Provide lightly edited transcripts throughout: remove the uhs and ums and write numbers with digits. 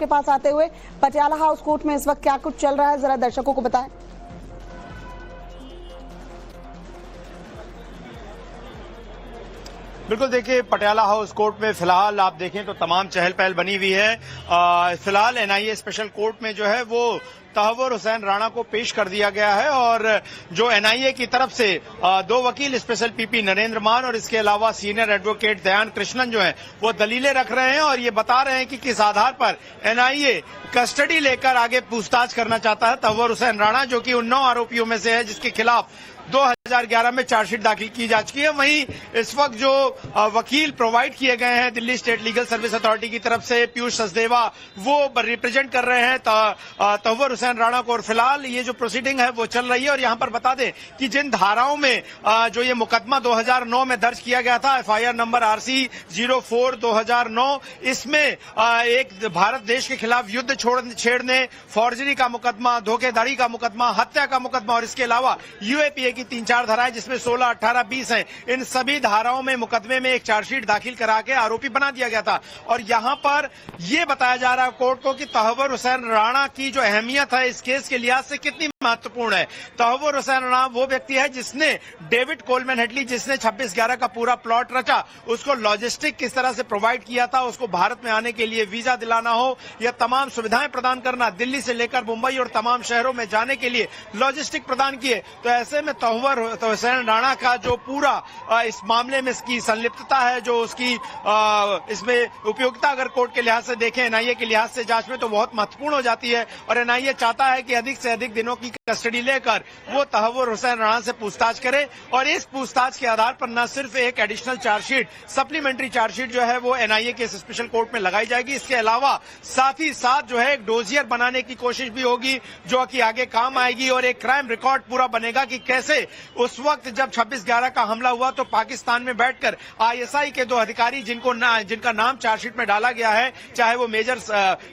आपके पास आते हुए। पटियाला हाउस कोर्ट में इस वक्त क्या कुछ चल रहा है, जरा दर्शकों को बताएं। बिल्कुल, देखिए पटियाला हाउस कोर्ट में फिलहाल आप देखें तो तमाम चहल पहल बनी हुई है। फिलहाल एनआईए स्पेशल कोर्ट में जो है वो तहव्वुर हुसैन राणा को पेश कर दिया गया है और जो एनआईए की तरफ से दो वकील स्पेशल पीपी नरेंद्र मान और इसके अलावा सीनियर एडवोकेट दयान कृष्णन जो है वो दलीलें रख रहे हैं और ये बता रहे हैं कि किस आधार पर एनआईए कस्टडी लेकर आगे पूछताछ करना चाहता है तहव्वुर हुसैन राणा, जो कि उन 9 आरोपियों में से है जिसके खिलाफ 2011 में चार्जशीट दाखिल की जा चुकी है। वहीं इस वक्त जो वकील प्रोवाइड किए गए हैं Delhi state legal service authority की तरफ से, पीयूष सचदेवा, वो रिप्रेजेंट कर रहे हैं तहव्वुर हुसैन राणा को और फिलहाल ये जो प्रोसीडिंग है वो चल रही है। और यहां पर बता दें कि जिन धाराओं में जो ये मुकदमा 2009 में दर्ज किया गया था, एफआईआर नंबर RC 04/2009, इसमें एक भारत देश के खिलाफ युद्ध छेड़ने, फॉर्जरी का मुकदमा, धोखेधड़ी का मुकदमा, हत्या का मुकदमा और इसके अलावा यूएपीए की 3-4 धाराएं जिसमें 16, 18, 20 हैं, इन सभी धाराओं में मुकदमे में एक चार्जशीट दाखिल करा के आरोपी बना दिया गया था। और यहां पर यह बताया जा रहा है कोर्ट को कि तहव्वुर हुसैन राणा की जो अहमियत है इस केस के लिहाज से कितनी महत्वपूर्ण है। तहव्वुर हुसैन राणा वो व्यक्ति है जिसने डेविड कोलमैन हेडली, जिसने 26/11 का पूरा प्लॉट रचा, उसको लॉजिस्टिक किस तरह से प्रोवाइड किया था, उसको भारत में आने के लिए वीजा दिलाना हो या तमाम सुविधाएं प्रदान करना, दिल्ली से लेकर मुंबई और तमाम शहरों में जाने के लिए लॉजिस्टिक प्रदान किए। तो ऐसे में तहव्वुर हुसैन राणा का जो पूरा इस मामले में इसकी संलिप्तता है, जो उसकी इसमें उपयोगिता अगर कोर्ट के लिहाज से देखें, एनआईए के लिहाज से जांच में, तो बहुत महत्वपूर्ण हो जाती है। और एनआईए चाहता है कि अधिक से अधिक दिनों की कस्टडी लेकर वो तहव्वुर हुसैन राणा से पूछताछ करे और इस पूछताछ के आधार पर न सिर्फ एक एडिशनल चार्जशीट, सप्लीमेंट्री चार्जशीट जो है वो एनआईए के स्पेशल कोर्ट में लगाई जाएगी, इसके अलावा साथ ही साथ जो है एक डोजियर बनाने की कोशिश भी होगी जो कि आगे काम आएगी और एक क्राइम रिकॉर्ड पूरा बनेगा कि कैसे उस वक्त जब 26/11 का हमला हुआ तो पाकिस्तान में बैठकर आईएसआई के 2 अधिकारी जिनका नाम चार्जशीट में डाला गया है, चाहे वो मेजर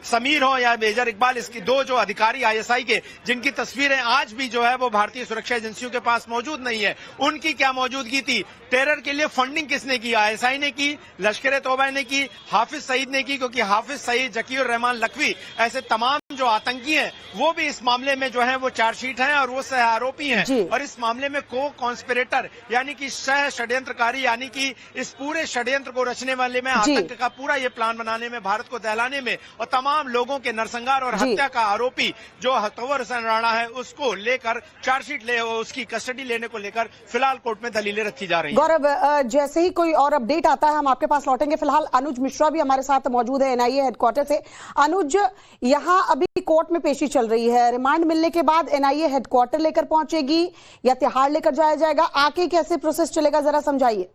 समीर हो या मेजर इकबाल, इसकी 2 जो अधिकारी आईएसआई के जिनकी तस्वीरें आज भी जो है वो भारतीय सुरक्षा एजेंसियों के पास मौजूद नहीं है, उनकी क्या मौजूदगी थी, टेरर के लिए फंडिंग किसने की, आईएसआई ने की, लश्कर-ए-तौबा ने की, हाफिज सईद ने की, क्योंकि हाफिज सईद, जकीर रहमान लखवी, ऐसे तमाम जो आतंकी हैं वो भी इस मामले में जो है वो चार्जशीट हैं और वो सह आरोपी हैं। और इस मामले में को कॉन्स्पिरेटर यानी कि सह षड्यंत्रकारी, यानी कि इस पूरे षड्यंत्र को रचने वाले में, आतंक का पूरा ये प्लान बनाने में, भारत को दहलाने में और तमाम लोगों के नरसंहार और हत्या का आरोपी जो तहव्वुर हुसैन राणा है उसको लेकर चार्जशीट उसकी कस्टडी लेने को लेकर फिलहाल कोर्ट में दलीलें रखी जा रही हैं। गौरव, जैसे ही कोई और अपडेट आता है हम आपके पास लौटेंगे। फिलहाल अनुज मिश्रा भी हमारे साथ मौजूद है एनआईए हेडक्वार्टर से। अनुज, यहां अभी कोर्ट में पेशी चल रही है, रिमांड मिलने के बाद एनआईए हेडक्वार्टर लेकर पहुंचेगी या तिहाड़ लेकर जाया जाएगा, आगे कैसे प्रोसेस चलेगा, जरा समझाइए।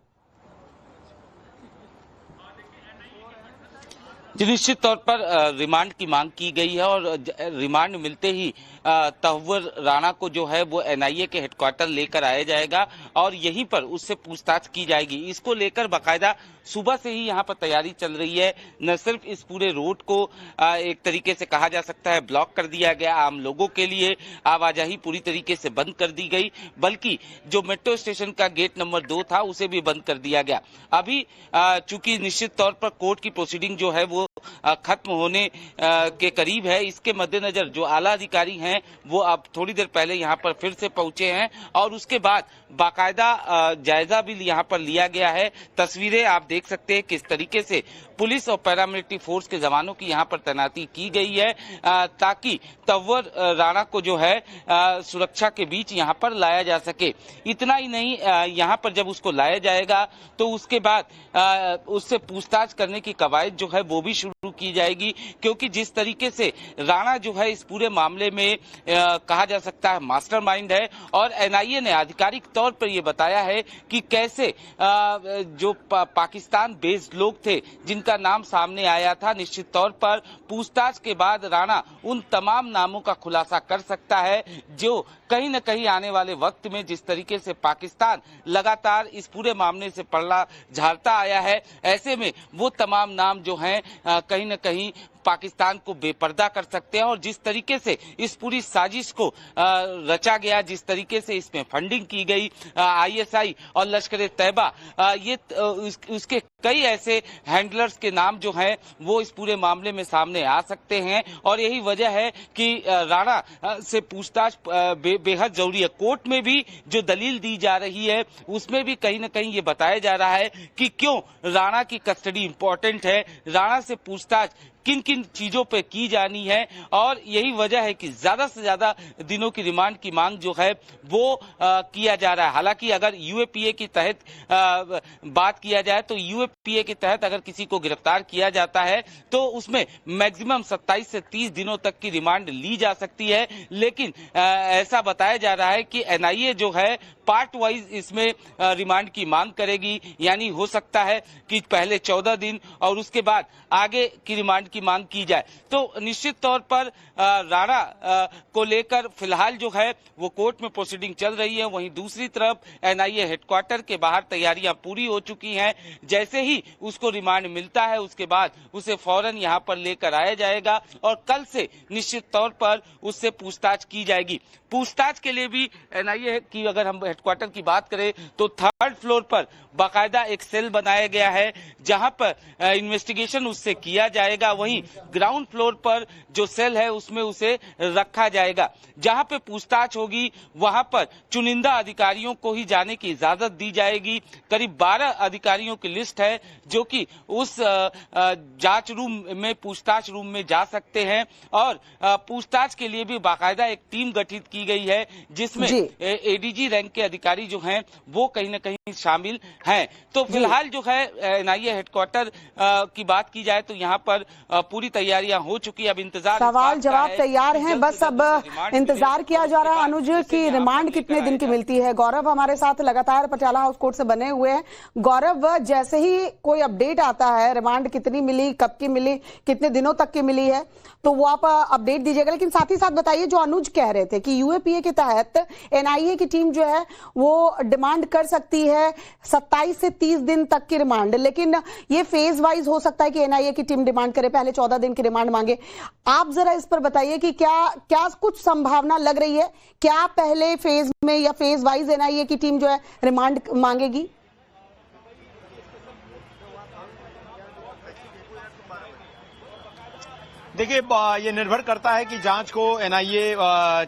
निश्चित तौर पर रिमांड की मांग की गई है और रिमांड मिलते ही तहव्वुर राणा को जो है वो एनआईए के हेडक्वार्टर लेकर आया जाएगा और यहीं पर उससे पूछताछ की जाएगी। इसको लेकर बाकायदा सुबह से ही यहाँ पर तैयारी चल रही है। न सिर्फ इस पूरे रोड को एक तरीके से कहा जा सकता है ब्लॉक कर दिया गया, आम लोगों के लिए आवाजाही पूरी तरीके से बंद कर दी गई, बल्कि जो मेट्रो स्टेशन का गेट नंबर 2 था उसे भी बंद कर दिया गया। अभी चूंकि निश्चित तौर पर कोर्ट की प्रोसीडिंग जो है वो खत्म होने के करीब है, इसके मद्देनजर जो आला अधिकारी हैं वो अब थोड़ी देर पहले यहाँ पर फिर से पहुंचे हैं और उसके बाद बाकायदा जायजा भी यहाँ पर लिया गया है। तस्वीरें आप देख सकते हैं किस तरीके से पुलिस और पैरामिलिट्री फोर्स के जवानों की यहाँ पर तैनाती की गई है ताकि तहव्वुर राणा को जो है सुरक्षा के बीच यहाँ पर लाया जा सके। इतना ही नहीं, यहाँ पर जब उसको लाया जाएगा तो उसके बाद उससे पूछताछ करने की कवायद जो है वो भी शुरू की जाएगी, क्योंकि जिस तरीके से राणा जो है इस पूरे मामले में कहा जा सकता है मास्टरमाइंड है और एनआईए ने आधिकारिक तौर पर यह बताया है कि कैसे जो पाकिस्तान बेस्ड लोग थे जिनका नाम सामने आया था, निश्चित तौर पर पूछताछ के बाद राणा उन तमाम नामों का खुलासा कर सकता है जो कहीं न कहीं आने वाले वक्त में जिस तरीके से पाकिस्तान लगातार इस पूरे मामले से पलड़ा झाड़ता आया है, ऐसे में वो तमाम नाम जो हैं कहीं न कहीं पाकिस्तान को बेपर्दा कर सकते हैं। और जिस तरीके से इस पूरी साजिश को रचा गया, जिस तरीके से इसमें फंडिंग की गई, ISI और लश्कर तैयबा, ये उसके कई ऐसे हैंडलर्स के नाम जो हैं वो इस पूरे मामले में सामने आ सकते हैं। और यही वजह है कि राणा से पूछताछ बेहद जरूरी है। कोर्ट में भी जो दलील दी जा रही है उसमें भी कहीं ना कहीं ये बताया जा रहा है कि क्यों राणा की कस्टडी इंपॉर्टेंट है, राणा से पूछताछ किन किन चीजों पे की जानी है। और यही वजह है कि ज्यादा से ज्यादा दिनों की रिमांड की मांग जो है वो किया जा रहा है। हालांकि अगर UAPA के तहत बात किया जाए तो UAPA के तहत अगर किसी को गिरफ्तार किया जाता है तो उसमें मैक्सिमम 27 से 30 दिनों तक की रिमांड ली जा सकती है। लेकिन ऐसा बताया जा रहा है कि NIA जो है पार्ट वाइज इसमें रिमांड की मांग करेगी। यानी हो सकता है कि पहले 14 दिन और उसके बाद आगे की रिमांड की मांग की जाए। तो निश्चित तौर पर राणा को लेकर फिलहाल जो है वो कोर्ट में प्रोसीडिंग चल रही है। वहीं दूसरी तरफ NIA हेडक्वार्टर के बाहर तैयारियां पूरी हो चुकी हैं। जैसे ही उसको रिमांड मिलता है उसके बाद उसे फौरन यहां पर लेकर आया जाएगा और कल से निश्चित तौर पर उससे पूछताछ की जाएगी। पूछताछ के लिए भी NIA की अगर हम हेडक्वार्टर की बात करें तो 3rd फ्लोर पर बाकायदा एक सेल बनाया गया है जहां पर इन्वेस्टिगेशन उससे किया जाएगा। वहीं ग्राउंड फ्लोर पर जो सेल है उसमें उसे रखा जाएगा। जहां पे पूछताछ होगी वहां पर चुनिंदा अधिकारियों को ही जाने की इजाजत दी जाएगी। करीब 12 अधिकारियों की लिस्ट है जो कि उस जांच रूम में, पूछताछ रूम में जा सकते हैं। और पूछताछ के लिए भी बाकायदा एक टीम गठित की गई है जिसमें ADG रैंक के अधिकारी जो हैं वो कहीं ना कहीं शामिल हैं। तो फिलहाल जो है NIA हेडक्वार्टर की बात की जाए तो यहाँ पर पूरी तैयारियां हो चुकी है। अब इंतजार, सवाल जवाब तैयार हैं, बस अब इंतजार किया जा रहा है अनुज की रिमांड कितने दिन की मिलती है। गौरव हमारे साथ लगातार पटियाला हाउस कोर्ट से बने हुए हैं। गौरव, जैसे ही कोई अपडेट आता है, रिमांड कितनी मिली, कब की मिली, कितने दिनों तक की मिली है, तो वो आप अपडेट दीजिएगा। लेकिन साथ ही साथ बताइए, जो अनुज कह रहे थे कि UAPA के तहत NIA की टीम जो है वो डिमांड कर सकती है 27 से 30 दिन तक की रिमांड, लेकिन ये फेज वाइज हो सकता है कि NIA की टीम डिमांड करे, पहले 14 दिन की रिमांड मांगे। आप जरा इस पर बताइए कि क्या कुछ संभावना लग रही है, क्या पहले फेज में या फेज वाइज NIA की टीम जो है रिमांड मांगेगी? देखिए, ये निर्भर करता है कि जांच को NIA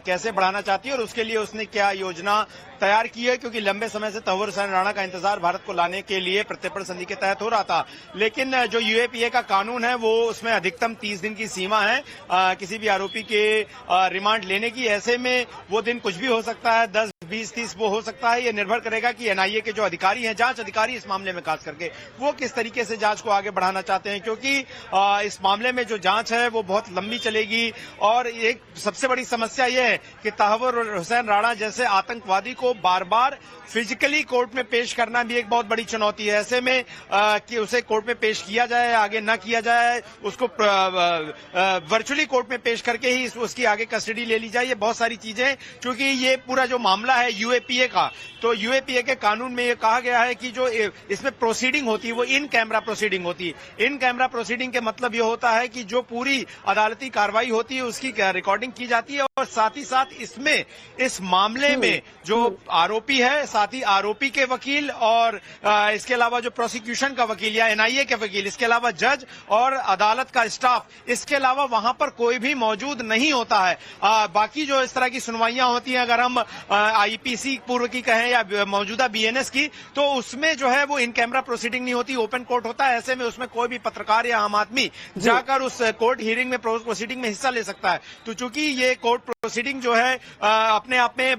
कैसे बढ़ाना चाहती है और उसके लिए उसने क्या योजना तैयार की है। क्योंकि लंबे समय से तहव्वुर हुसैन राणा का इंतजार भारत को लाने के लिए प्रत्यर्पण संधि के तहत हो रहा था, लेकिन जो UAPA का कानून है वो उसमें अधिकतम 30 दिन की सीमा है किसी भी आरोपी के रिमांड लेने की। ऐसे में वो दिन कुछ भी हो सकता है, 10, 20, 30 वो हो सकता है। ये निर्भर करेगा कि NIA के जो अधिकारी हैं, जांच अधिकारी इस मामले में खास करके, वो किस तरीके से जांच को आगे बढ़ाना चाहते हैं। क्योंकि इस मामले में जो जांच है वो बहुत लंबी चलेगी। और एक सबसे बड़ी समस्या यह है कि तहव्वुर हुसैन राणा जैसे आतंकवादी को बार बार फिजिकली कोर्ट में पेश करना भी एक बहुत बड़ी चुनौती है। ऐसे में कि उसे कोर्ट में पेश किया जाए, आगे न किया जाए, उसको वर्चुअली कोर्ट में पेश करके ही उसकी आगे कस्टडी ले ली जाए, ये बहुत सारी चीजें। क्योंकि ये पूरा जो मामला है UAPA का, तो UAPA के कानून में ये कहा गया है कि जो इसमें प्रोसीडिंग होती है वो इन कैमरा प्रोसीडिंग होती है। इन कैमरा प्रोसीडिंग के मतलब ये होता है कि जो पूरी अदालती कार्रवाई होती है उसकी रिकॉर्डिंग की जाती है। और साथ ही साथ इसमें इस मामले में जो आरोपी है, साथ ही आरोपी के वकील और इसके अलावा जो प्रोसिक्यूशन का वकील या NIA के वकील, इसके अलावा जज और अदालत का स्टाफ, इसके अलावा वहां पर कोई भी मौजूद नहीं होता है। बाकी जो इस तरह की सुनवाइयां होती हैं, अगर हम IPC पूर्व की कहें या मौजूदा BNS की, तो उसमें जो है वो इन कैमरा प्रोसीडिंग नहीं होती, ओपन कोर्ट होता है। ऐसे में उसमें कोई भी पत्रकार या आम आदमी जाकर उस कोर्ट हियरिंग में, प्रोसीडिंग में हिस्सा ले सकता है। तो चूंकि ये कोर्ट प्रोसीडिंग जो है अपने आप में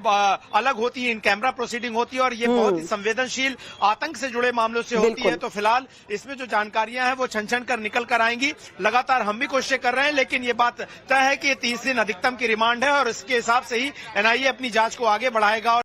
अलग होती है, इन कैमरा प्रोसीडिंग होती है और ये बहुत ही संवेदनशील आतंक से जुड़े मामलों से होती है। तो फिलहाल इसमें जो जानकारियां हैं वो छन छन कर निकल कर आएंगी। लगातार हम भी कोशिशें कर रहे हैं, लेकिन ये बात तय है कि 30 दिन अधिकतम की रिमांड है और इसके हिसाब से ही NIA अपनी जांच को आगे बढ़ाएगा।